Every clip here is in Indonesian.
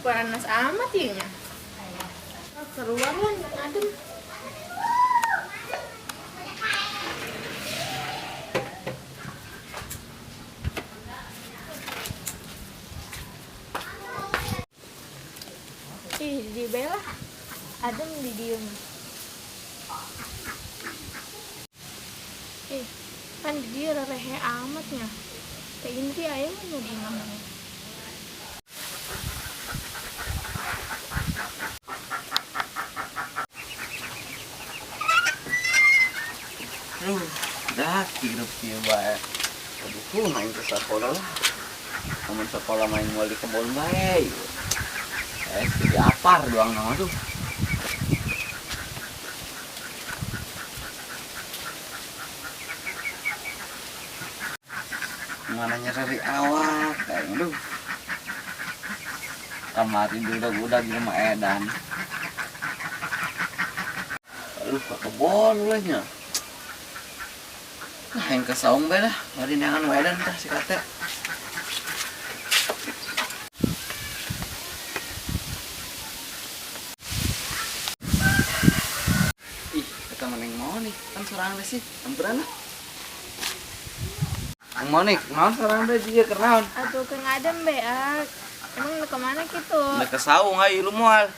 panas amat ya nya. Keluar lah adem. Di bela adem di diem. Kan dia rehe amatnya. Kayak ini ayam mau di mana? Dah hidup dia baik. Aduh, main ke sekolah lah. Teman sekolah main mau di kebun baik. Jadi apar doang nama tuh. Mananya dari awak kayak gitu. Kemarin udah di rumah Edan. Lalu ke kebun ulahnya. Nah, yang ke saung bae lah, hari neangan Edan tah si kate. Ih, kita meneng mau nih, kan sorangan deh sih, amperan lah. Ang Monik, naon sorangan deh dia kernaon? Aduh kang adem be, emang lu kemana gitu? Udah ke saung ayo lu moal.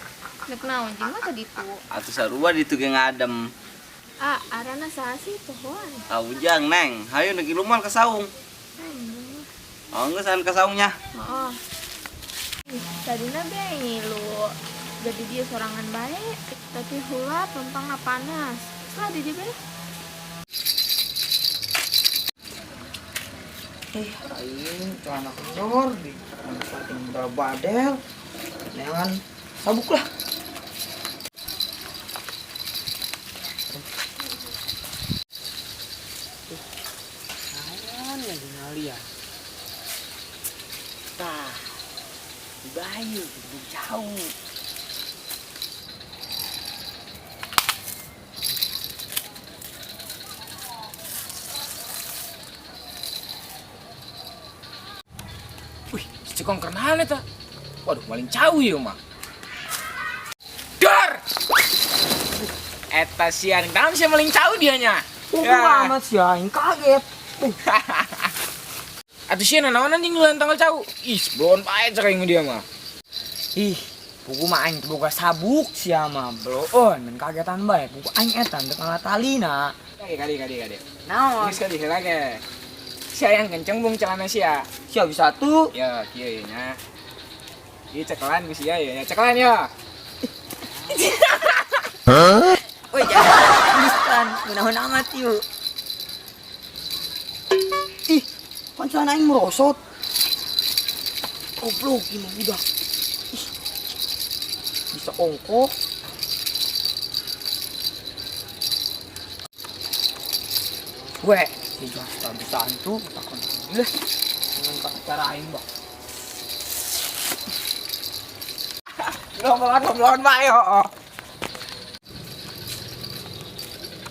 Nek naon jeung mah tadi tuh. Atuh sarua ditu ge ngadem. Arana sasi pohon. Ujang neng, hayu lagi lu moal ke saung. Oh, geus ke saungnya. Heeh. Tadi nabi ngilu. Jadi dia sorangan baik, tapi hula pempangna panas. Lah di dia beres. Aing celana kendor di manfaatin badel neangan sabuk lah. Ayan lagi ngalia. Tah, bayu jauh. Wih, cikong kernahan eta. Waduh, maling cawu ya mah. Dor! Eta sian, dalam sih maling cawu dianya. Amat sih aing kaget. Atuh sian naon anjing ngeuleun tanggal cawu. Ih, belum bae cering dia mah. Ih, buku mah aing boga sabuk sia mah bloon men kagetan bae buku aing eta teu ngalatalina. Kali. Naon? Geus kali lagi. Sia yang kenceng bung celana sia. Sia bisa tuh. Ya, kieu nya. Ieu cekelan geus sia ya. Cekelan ya. Woi, jangan tuliskan, menawan amat yuk. Ih, kan celana aing merosot. Goblok gimana udah. Ih, bisa ongkok. Weh, si Jasta bisa antu, takon lah. Dengan cara aing bah. Ngobrol bae yo.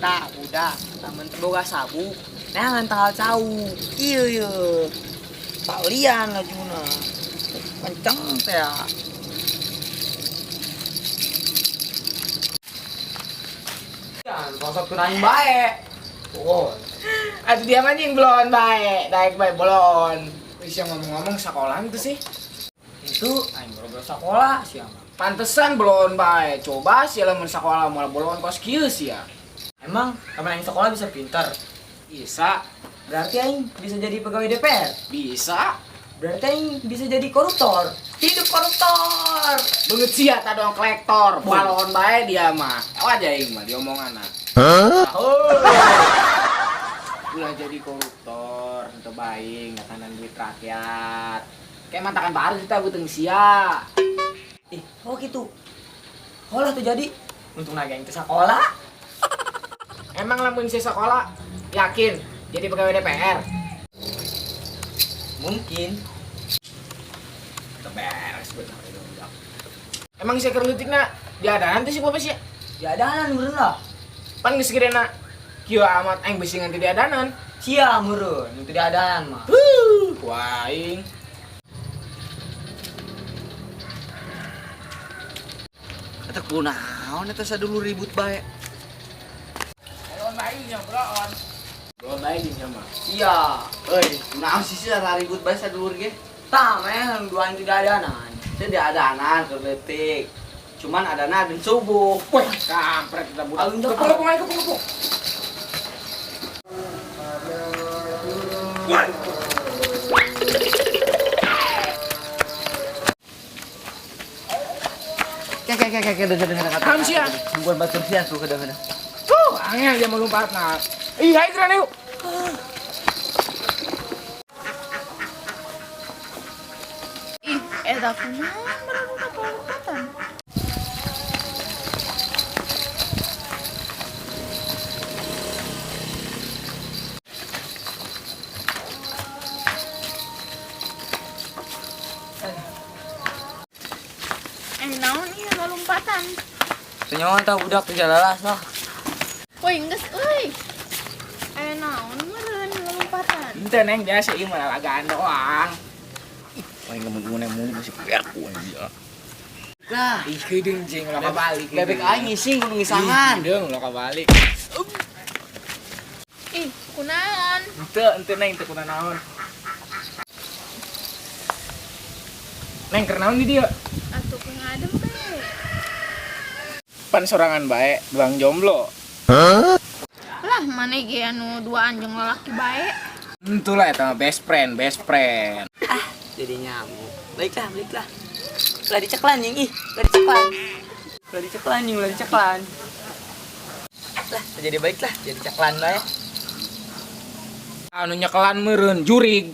Nah, udah, taman terboga sabuk. Neangan tanggal cau. Iya. Kalian lajuna. Kenceng teh ya. Jangan kosok kunain bae. Oh, Aduh dia anjing belon bae, daek bae belon. Wis yang ngomong-ngomong sekolahan tuh sih. itu aing baru sekolah siapa? Pantesan belon bae. Coba sih lamun sekolah malah belon kos kieu sih ya. Emang teman aing sekolah bisa pintar? Bisa, Berarti aing bisa jadi pegawai DPR? bisa. Berarti aing bisa jadi koruptor? Hidup koruptor! Beungeut sia ta dong kolektor. Balon bae dia mah. Aja aing mah diomonganna. Ulah jadi koruptor, untuk baik, ngatanan duit rakyat. Kayak mantakan baru kita buteng sia. Oh gitu. Olah tuh jadi. Untung lagi aing teh sekolah. Emang lamun si sekolah yakin jadi pegawai DPR? Mungkin. Beres bener itu. Emang si kerletikna diadanan teh si bapak sih? Diadanan meureun lah. Pan geus kirena kieu amat aing bisi nganti diadanan. Sia meureun, itu diadanan mah. Wah aing. Eta kunaon eta sadulu ribut bae. Ayo bayinya bro. Bro bayi sama. Iya, euy, kunaon sih cara ribut bae sadulur ge? Tah, men, dua yang tidak ada nan. Teu diadanan keur leutik. Cuman adana din subuh. Wah, kampret kita budak. Alun dah. Kepung aja kepung. Kayak dengar. Kam sia. Bukan batu sia tuh kadang-kadang. Tuh, angin dia melompat nah. Iya, itu kan yuk. Ih, eta kunaon budak lompatan. Naon ieu lompatan? Senyawa tah budak teh jalalas lah. Woi, geus euy. Naon meureun lompatan? Ente neng biasa ieu mah lagaan doang. Wah, ngemun muli masih perku anjir. Lah, Ih, keudeuh jeung ulah kabalik. bebek aing ngising kudu ngisangan. Deung ulah kabalik. Ih, kunaon? Ente neng teu kuna naon. Neng keur naon di dieu? Atuh ku ngadem teh. Pan sorangan bae, doang jomblo. Lah, mana ge anu dua anjing lalaki bae. Entulah eta mah best friend. Jadi nyambung. Baiklah. Ulah diceklan yang ulah diceklan. Ulah diceklan. Lah, jadi baiklah, jadi ceklan bae. Anu nyekelan meureun jurig.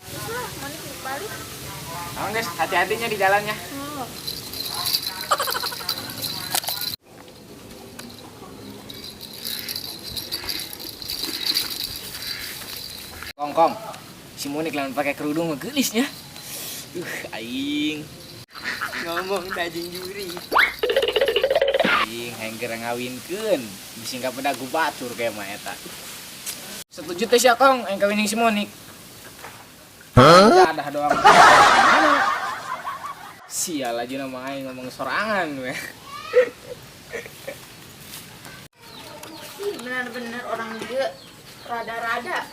Lah, mana sih balik? Aman guys, hati-hatinya di jalannya. Oh. Kong. Si Monik lawan pakai kerudung mah geulisnya. Aing. Ngomong daging juri. Aing hengker ngawinkeun. Bisi ka pedagu batur kayak mah eta. Setuju teh sia Kong, aing kawin jeung si Monik. Ada doang. Mana? Sial aja nama aing ngomong sorangan weh. Ih, benar-benar orang dia rada-rada.